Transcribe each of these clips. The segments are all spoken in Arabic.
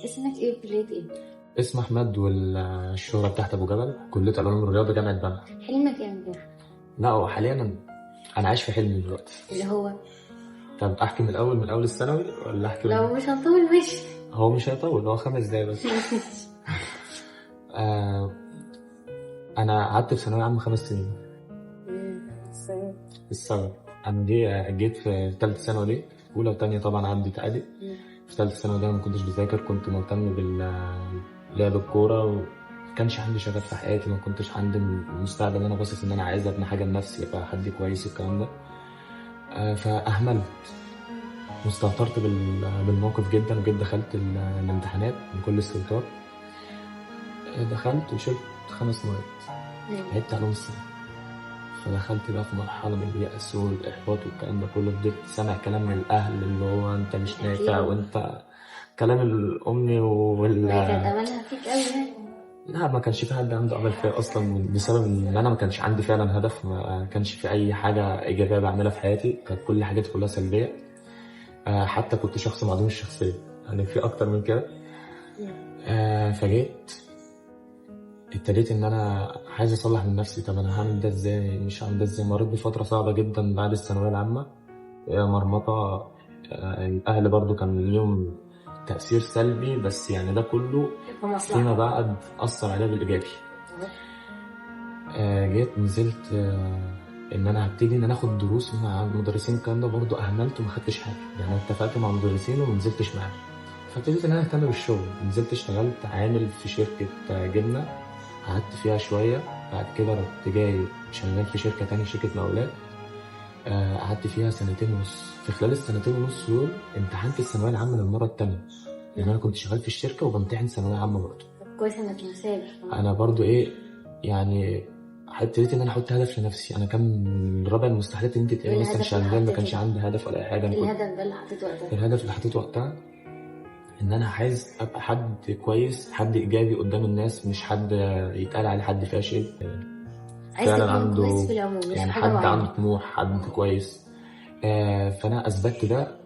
اسمك ايه وكلية ايه؟ اسم أحمد والشهرة بتاعت أبو جبل، كلية علوم الرياضة، جامعة بنها. حلمك ايه عندك؟ لا، هو حاليا أنا عايش في حلمي دلوقتي. اللي هو طب أحكي من أول الثانوي ولا أحكي لو مش هنطول ماشي. هو مش هيطول، هو 5 دقايق بس. آه أنا قعدت في ثانوية عامة 5 سنين. في الثانوي أنا جيت في تالتة ثانوي دي، أولى وتانية طبعا عدت عادي. في تالتة ثانوي دي أنا ما كنتش بذاكر، كنت مهتم بلعب الكورة، ومكانش عندي شغف في حياتي، ما كنتش عندي المستقبل اللي أنا باصص إن أنا عايز أبني حاجة لنفسي، أبقى حد كويس والكلام ده. فأهملت واستهترت بالموقف جدا، وجيت دخلت الامتحانات بكل استهتار. دخلت وشلت 5 مواد، عدت عليهم السنة. فدخلت بقى في مرحلة من اليأس والإحباط والكلام ده كله، فضلت سامع كلام من الأهل اللي هو أنت مش نافع، وأنت كلام الأم وهي كانت أملها فيك أوي يعني. لا، ما كانش في حد عنده أمل فيا أصلا، بسبب إن أنا ما كانش عندي فعلا هدف، ما كانش في أي حاجة إيجابية بعملها في حياتي، كانت كل حاجات كلها سلبية. حتى كنت شخص معدوم الشخصية، يعني في أكتر من كده. فجيت ابتديت ان انا عايز اصلح من نفسي. طب انا هعمل ده ازاي؟ مش هعمل ده ازاي؟ مريت بفتره صعبه جدا بعد الثانويه العامه، مرمطه. الاهل برضو كان ليهم تاثير سلبي، بس يعني ده كله فيما بعد اثر عليا بالايجابي. جيت نزلت ان انا هبتدي ان انا اخد دروس مع المدرسين، الكلام ده برضو اهملت وما خدتش حاجه، يعني اتفقت مع المدرسين وما نزلتش معاهم. فابتديت ان انا اهتم بالشغل، نزلت اشتغلت عامل في شركه جبنه، قعدت فيها شوية. بعد كده رحت جاي شغال في شركة تانية، شركة مقاولات. قعدت فيها 2 سنين ونص. في خلال ال2 سنين ونص دول امتحنت الثانوية العامة للمرة التانية، لأن أنا كنت شغال في الشركة وبمتحن ثانوية عامة برضه. كويس إنك مثابر. أنا برضه يعني ابتديت إن أنا أحط هدف لنفسي. أنا كان من رابع المستحيلات إن أنت تلاقيني مثلا شغال ما كانش عندي هدف ولا أي حاجة. الهدف ده اللي حطيته وقتها؟ الهدف اللي حطيته وقتها ان انا عايز ابقى حد كويس، حد ايجابي قدام الناس، مش حد يتقال عليه حد فاشل. فعلا عنده كويس في العموم، يعني حد عنده طموح، حد كويس. فانا اثبتت ده.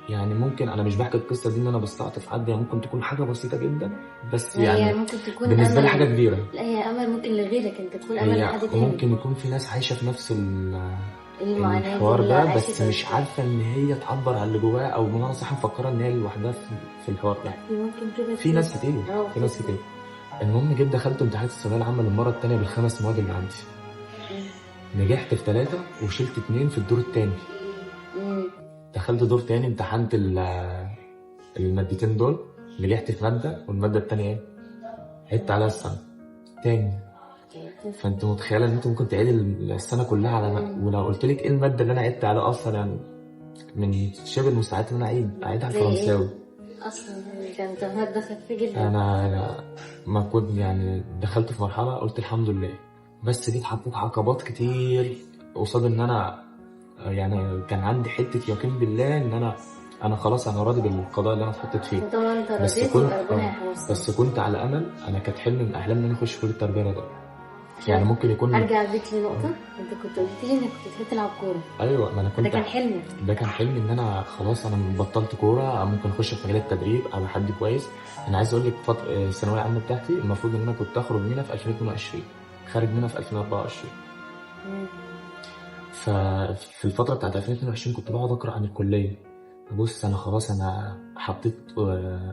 يعني ممكن انا مش بحكي القصه دي ان انا بستعطف حد، يعني ممكن تكون حاجه بسيطه جدا، بس يعني ممكن تكون بالنسبه لي حاجه كبيره. لا، هي امل ممكن لغيرك، انت تكون امل لحد تاني. ممكن يكون في ناس عايشه في نفس الحوار ده، بس مش عارفه ان هي تعبر عن اللي جواها، او بمعنى صح مفكره ان هي لوحدها في الحوار ده. ممكن في ناس كتير. المهم جيت دخلت امتحانات الثانويه العامه للمره الثانيه بال5 مواد اللي عندي. نجحت في 3 وشلت 2 في الدور الثاني. دخلت دور تاني، امتحنت المادتين دول، نجحت في ماده والماده الثانيه عدت عليها السنه تاني. فانت متخيله ان انت ممكن تعيد السنه كلها على ولو قلت لك ايه الماده اللي انا عدت عليها اصلا، يعني من شبه المستحيل ان انا اعيدها الفرنساوي اصلا. كانت ماده خفيفه جدا. انا ما كنت يعني دخلت في مرحله قلت الحمد لله، بس جيت حطيت عقبات كتير قصاد ان انا يعني كان عندي حته يقين بالله ان انا خلاص انا راضي بالقضاء اللي انا اتحطيت فيه. بس كنت على امل. انا كانت حلم من احلامي ان انا اخش كليه التربيه الرياضيه. يعني ممكن يكون ارجع بيك لنقطه، انت كنت قلت لي انك كنت تحب تلعب كوره. ايوه، ما انا كنت. ده كان حلمي ان انا خلاص انا بطلت كوره، ممكن اخش في مجال التدريب او حد كويس. انا عايز اقول لك فتره الثانويه العامه بتاعتي المفروض ان انا كنت اخرج منها في 2022، خارج منها في 2024. ففي الفتره بتاعت 2022 كنت بقعد اقرا عن الكليه. بص انا خلاص انا حطيت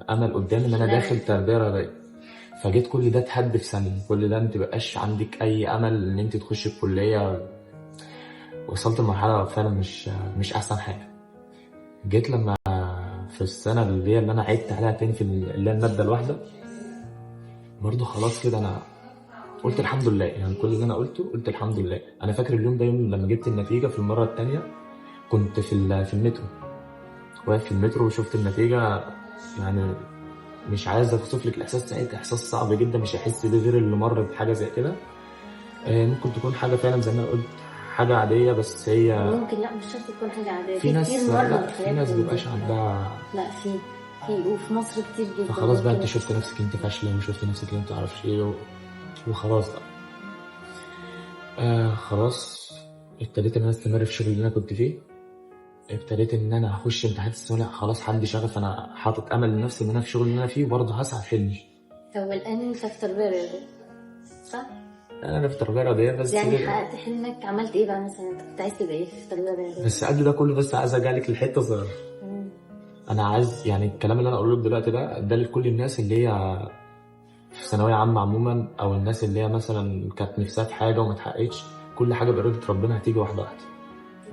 امل قدامي ان انا داخل تربيه رياضيه. فجيت كل ده اتهد في ثانيه، كل ده انت مبقاش عندك اي امل ان انت تخشي الكليه. وصلت لمرحله فعلا مش احسن حاجه. جيت لما في السنه اللي انا عدت عليها تاني في اللي هي الماده الواحده، برضو خلاص كده انا قلت الحمد لله. يعني كل اللي انا قلت الحمد لله. انا فاكر اليوم ده، يوم لما جبت النتيجه في المره الثانيه، كنت في المترو، واقف في المترو وشفت النتيجه. يعني مش عايز اوصف لك الاحساس ساعتها، احساس صعب جدا، مش هيحس بيه غير اللي مر بحاجه زي كده. ممكن تكون حاجه فعلا زي ما انا قلت حاجه عاديه، بس هي ممكن لا، مش شرط تكون حاجه عاديه. في ناس مبيبقاش عندها. لا، في وفي مصر كتير جدا. فخلاص بقى انت شفت نفسك انت فاشله، وشفت نفسك انت متعرفش ايه وخلاص بقى. خلاص ابتديت ان انا استمر في الشغل اللي انا كنت فيه. ابتديت ان انا هخش امتحانات الثانويه، خلاص عندي شغف، انا حاطط امل لنفسي ان انا في الشغل اللي انا فيه وبرضه هسعى في حلمي. طب الآن أنت في تربية رياضية صح؟ انا في تربيه رياضيه بس يعني حققت حلمك، عملت إيه بقى مثلا؟ أنت كنت عايز تبقى إيه في تربية رياضية؟ بس قبل ده كله بس عايز ارجع لك لحته صغيره. انا عايز يعني الكلام اللي انا اقوله لك دلوقتي ده لكل الناس اللي هي في ثانويه عامه عموما، او الناس اللي هي مثلا كانت نفسها في حاجه وما اتحققتش. كل حاجه باراده ربنا هتيجي واحده واحده.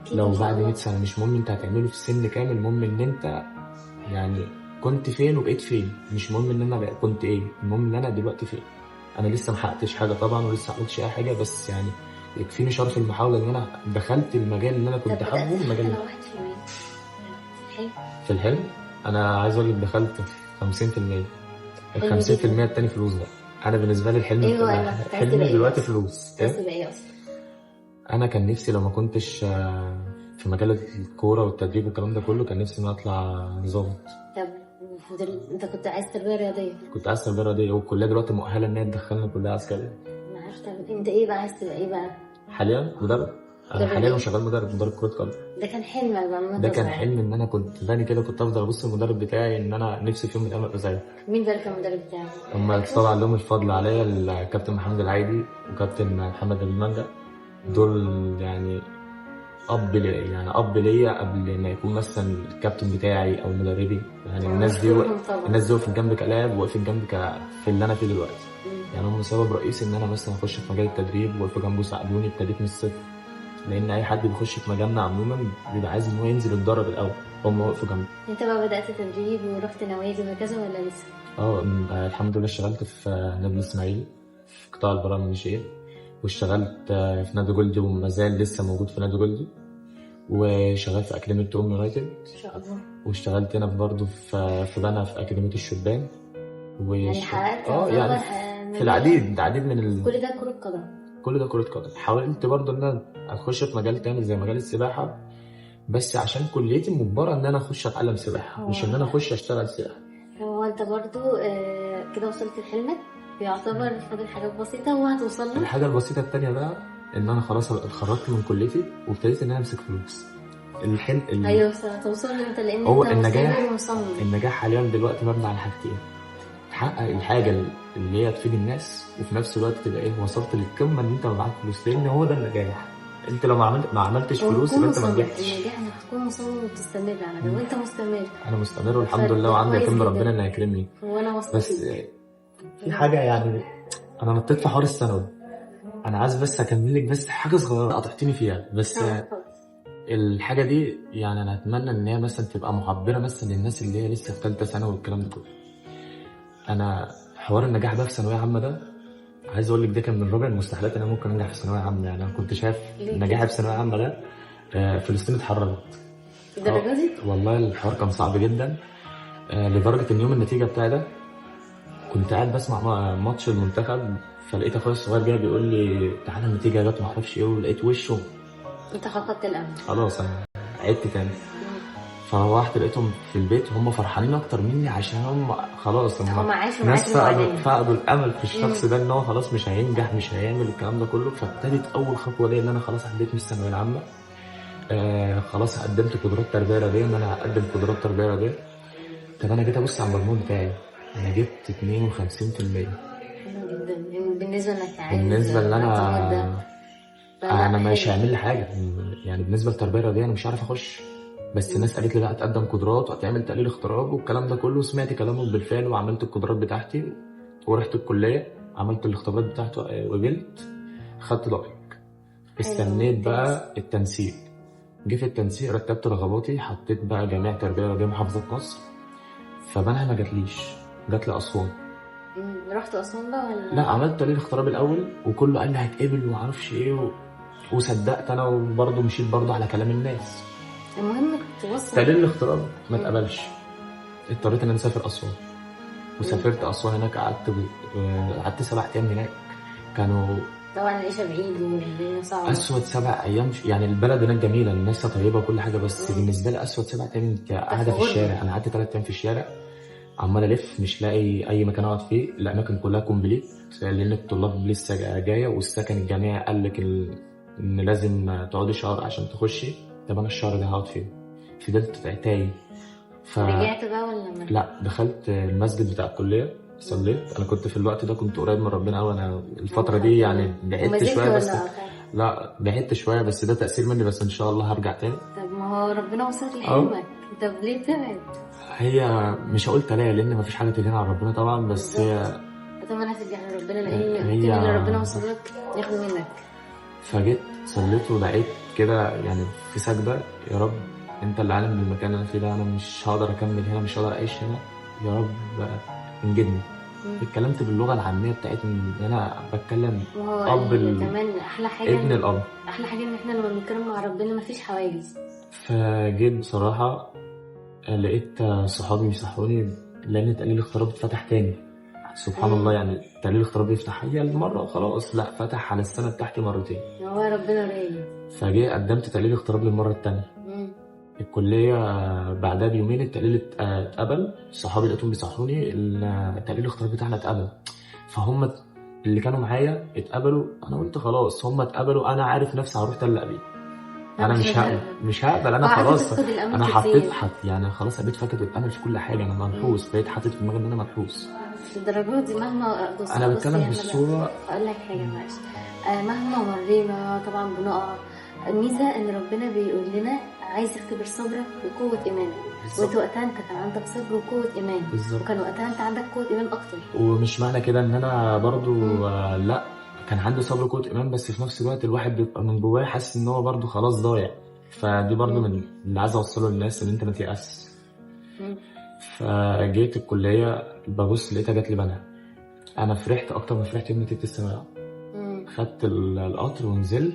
أكيد لو إن شاء بعد 100 الله. سنه مش مهم انت هتعمله في سن كامل، المهم ان انت يعني كنت فين وبقيت فين. مش مهم ان انا كنت ايه، المهم ان انا دلوقتي فين. انا لسه ما حققتش حاجه طبعا، ولسه ما عملتش اي حاجه، بس يعني يكفيني شرف المحاوله ان انا دخلت المجال اللي انا طب كنت بدأت حابه، المجال حتى ده. لو 1% في الحلم. في الحلم انا عايز اقول لك دخلت 50%. ال حلو 50% جدا. التاني فلوس بقى. انا بالنسبه لي الحلم إيه هو قلبك؟ كنت عايز تبقى حلمي إيه دلوقتي أصلا؟ فلوس. كنت عايز ايه، تبقى إيه أصلا؟ انا كان نفسي لو ما كنتش في مجال الكوره والتدريب والكلام ده كله، كان نفسي ان أنا اطلع ظابط. طب أنت كنت عايز تربية رياضية؟ كنت عايز تربيه رياضيه، والكليه دلوقتي مؤهله ان هي تدخلنا كليه عسكريه. أنا عارفة. طب أنت إيه بقى عايز تبقى إيه بقى؟ حاليا مدرب. انا مدرب حاليا إيه؟ شغال مدرب كره قدم. ده كان حلمك بقى من ده وأنت كان صغير. حلم ان انا كنت باني كده، كنت افضل ابص المدرب بتاعي ان انا نفسي في يوم من الايام ابقى زيه. مين بقى كان المدرب بتاعك؟ هم طبعا لهم الفضل عليا الكابتن محمد العايدي وكابتن محمد المانجا. دول يعني اب ليا قبل ما يكون مثلا الكابتن بتاعي او مدربي. يعني مشكورهم طبعا. الناس دي وقفت جنبي كلاعب، وقفت جنبي في اللي انا فيه دلوقتي. مم. يعني هم سبب رئيسي ان انا مثلا اخش في مجال التدريب، وقفوا جنبي ساعدوني، ابتديت من الصفر. لان اي حد بيخش في مجالنا عموما بيبقى عايز ان هو ينزل يتدرب الاول. هم وقفوا جنبي. انت بقى بدأت تدريب ورحت نوادي وهكذا ولا لسه؟ الحمد لله اشتغلت في نادي الاسماعيلي في قطاع البراءة الناشئين، واشتغلت في نادي جولدي، وما زال لسه موجود في نادي جولدي، وشغال في أكاديمية توم يونايتد. ان شاء الله. واشتغلت هنا برضه في بنا في أكاديمية الشبان. يعني حققت يعني في العديد من كل ده كرة قدم. كل ده كرة قدم. حاولت برضه ان انا اخش في مجال تاني زي مجال السباحة، بس عشان كليتي مجبرة ان انا اخش اتعلم سباحة، مش ان انا اخش اشتغل سباحة. هو انت برضو كده وصلت لحلمك، بيعتبر فاضل حاجات بسيطة وهتوصل له. الحاجة البسيطة التانية بقى ان انا خلاص اتخرجت من كليتي وابتديت ان انا امسك فلوس. ايوه هتوصل له انت، لان هو انت النجاح مصمم. النجاح حاليا دلوقتي مبني على حاجتين: تحقق الحاجة اللي هي تفيد الناس، وفي نفس الوقت تبقى ايه، وصلت للقمة ان انت معاك فلوس، لان هو ده النجاح. انت لو ما عملتش فلوس يبقى انت ما نجحتش. النجاح انك تكون مصمم وتستمر على ده، وانت مستمر. انا مستمر والحمد لله، وعندي يقين بربنا انه هيكرمني. وانا واثقة بس فيك. في حاجة يعني، انا نطيت في حوار الثانوي. انا عايز بس اكمل لك بس حاجة صغيرة قطعتني فيها بس. الحاجة دي يعني انا اتمنى ان هي مثلا تبقى محبرة مثلا للناس اللي هي لسه في ثالثة ثانوي والكلام ده كله. انا حوار النجاح ده في ثانوية عامة ده، عايز اقول لك ده كان من رابع المستحيلات ان انا ممكن انجح في ثانويه عامه. يعني انا كنت شايف نجاحي في ثانويه عامه ده فلسطين اتحررت. الدرجه دي؟ والله الحوار كان صعب جدا، لدرجه ان يوم النتيجه بتاعي ده كنت قاعد بسمع ماتش المنتخب، فلقيت اخويا الصغير جاي بيقول لي تعالى النتيجه جت ما اعرفش ايه، ولقيت وشه انت فقدت الامل. خلاص انا عدت تاني. فروحت لقيتهم في البيت هم فرحانين اكتر مني، عشان هم خلاص هم عاشوا ناس فقدوا الامل في الشخص ده ان هو خلاص مش هينجح، مش هيعمل الكلام ده كله. فابتدت اول خطوه ليا ان انا خلاص عديت من الثانويه العامه. خلاص قدمت قدرات تربيه رياضيه، ان انا اقدم قدرات تربيه رياضيه. طب انا جيت ابص على المجموع بتاعي، انا جبت 52%. جدا بالنسبه انك عايز، بالنسبه ان انا مش هيعمل لي حاجه. يعني بالنسبه للتربيه الرياضيه انا مش عارف اخش. بس الناس قالت لي لا تقدم قدرات وهتعمل تقليل اختراق والكلام ده كله. سمعت كلامهم بالفعل وعملت القدرات بتاعتي، ورحت الكليه عملت الاختبارات بتاعته وقبلت، خدت لايك. استنيت بقى التنسيق. جه في التنسيق رتبت رغباتي، حطيت بقى جامعه تربيه رياضيه محافظه مصر. فبنها ما جاتليش، جات لي اسوان. رحت اسوان بقى ولا؟ لا، عملت تقليل اختراق الاول وكله قال لي هتقبل ومعرفش ايه وصدقت انا، وبرضه مشيت برضه على كلام الناس. المهم توصل تقليل الاختراق ما اتقبلش، اضطريت ان انا اسافر اسوان. وسافرت اسوان، هناك قعدت 7 ايام هناك. كانوا طبعا العيشه بعيد والدنيا صعبه. اسود 7 ايام. يعني البلد هناك جميله، الناس طيبه وكل حاجه، بس بالنسبه لي اسود 7 ايام انت قاعده في الشارع. انا قعدت 3 ايام في الشارع عمال الف، مش لاقي اي مكان اقعد فيه. الاماكن كلها كومبليت لان الطلاب لسه جايه، والسكن الجامعي قال لك ان لازم تقعدي شهر عشان تخشي. طب انا الشهر ده هقعد فين؟ فضلت تايه. ف رجعت بقى ولا ما؟ لا، دخلت المسجد بتاع الكليه، صليت. انا كنت في الوقت ده كنت قريب من ربنا قوي. انا الفتره دي يعني وما بعدت زلت شويه بس. ولا؟ لا، بعدت شويه بس ده تاثير مني، بس ان شاء الله هرجع تاني. طب ما هو ربنا وصلك اه، لحلمك، طب ليه بتبعد؟ هي مش هقول تلاقي لان مفيش حاجه تلهينا عن ربنا طبعا، بس بالظبط. هي اتمنى ترجع لربنا، لان هي ممكن اللي ربنا وصلك ياخده منك. فجيت صليت ودعيت كده يعني في سجده: يا رب انت اللي عالم بالمكان اللي انا فيه ده، انا مش هقدر اكمل هنا، مش هقدر اعيش هنا، يا رب انجدني. اتكلمت باللغه العاميه بتاعتنا ان انا بتكلم وهو اب كمان احلى حاجه ابن الاب. احلى حاجه ان احنا لما بنتكلم مع ربنا مفيش حواجز. فجيت بصراحه لقيت صحابي بيصحوني لان تقليل الاغتراب اتفتح تاني. سبحان الله، يعني تقليل الاغتراب بيفتح هي المره وخلاص، لا فتح على السنه بتاعتي مرتين. هو ربنا رايد. فجي قدمت تقليل الاغتراب للمره التانيه. الكلية بعدها بيومين التقليل اتقبل. صحابي لقيتهم بيصحوني التقليل الاختيار بتاعنا اتقبل. فهم اللي كانوا معايا اتقبلوا. انا قلت خلاص هم اتقبلوا، انا عارف نفسي هروح تل ابيب. انا مش هقبل انا خلاص. انا يعني خلاص بقيت فاقد الامل في كل حاجه. انا منحوس، بقيت حاطط في دماغي ان انا منحوس. الدرجات دي مهما انا بتكلم بالصوره. اقول لك حاجه معلش، مهما مرينا طبعا بنقع. الميزه ان ربنا بيقول لنا عايز يختبر صبرك وقوه ايمانك. وانت وقتها انت كان عندك صبر وقوه ايمان، وكان وقتها انت عندك قوه ايمان اكتر. ومش معنى كده ان انا برضو لا، كان عندي صبر وقوه ايمان، بس في نفس الوقت الواحد بيبقى من جواه حاسس ان هو برضو خلاص ضايع. فدي برضو من اللي عايز اوصله للناس، ان انت ما تيأس. فجيت الكليه ببص لقيتها جات لي بنها. انا فرحت اكتر ما فرحت يوم نتيجه الثانويه. خدت القطر ونزلت،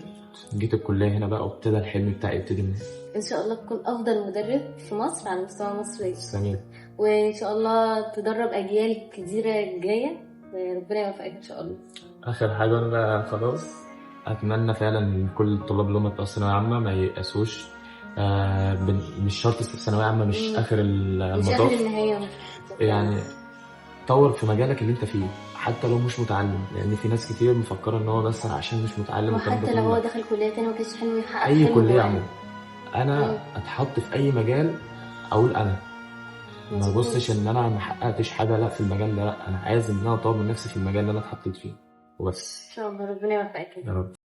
جيت الكليه هنا بقى وابتدى الحلم بتاعي يبتدي من هنا. ان شاء الله تكون افضل مدرب في مصر على مستوى مصر. سمير. وان شاء الله تدرب اجيال كتيره جايه، ربنا يوفقك ان شاء الله. اخر حاجه انا بقى خلاص اتمنى فعلا كل الطلاب اللي هم بتوع ثانويه عامه ما ييأسوش. مش شرط ثانويه عامه، مش اخر المطاف، مش اخر النهايه. يعني طور في مجالك اللي انت فيه حتى لو مش متعلم، لان في ناس كتير مفكره ان هو بس عشان مش متعلم. وحتى لو هو دخل كليه تانية ما كانش حلمه يحقق اي كليه عموما. انا اتحط في اي مجال اقول انا ما ببصش ان انا ما حققتش حاجه لا في المجال ده، لا انا عايز ان انا اطور من نفسي في المجال اللي انا اتحطيت فيه وبس. ان شاء الله ربنا يوفقك يا رب.